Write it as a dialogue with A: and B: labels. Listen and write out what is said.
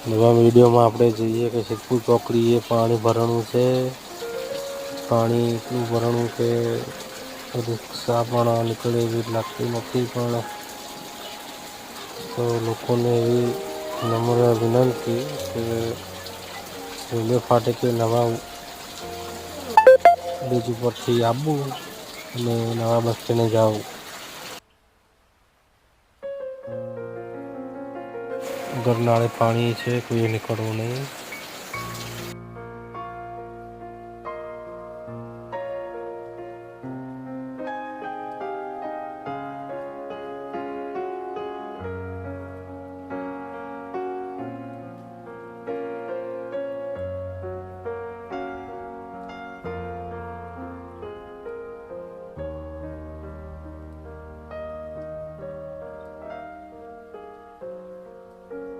A: નવા વિડીયોમાં આપણે જોઈએ કે સિદ્ધપુર ચોકડીએ પાણી ભરણું છે. પાણી એટલું ભરણું કે રિક્ષા પણ નીકળે એવી લાગતી નથી, પણ તો લોકોને એવી નમ્ર વિનંતી કે રેલવે ફાટકે નવા બ્રિજ ઉપરથી આવવું અને નવા બસ સ્ટેન્ડે જવું. ગરનાળે પાણી છે, કોઈએ નીકળવું નહીં.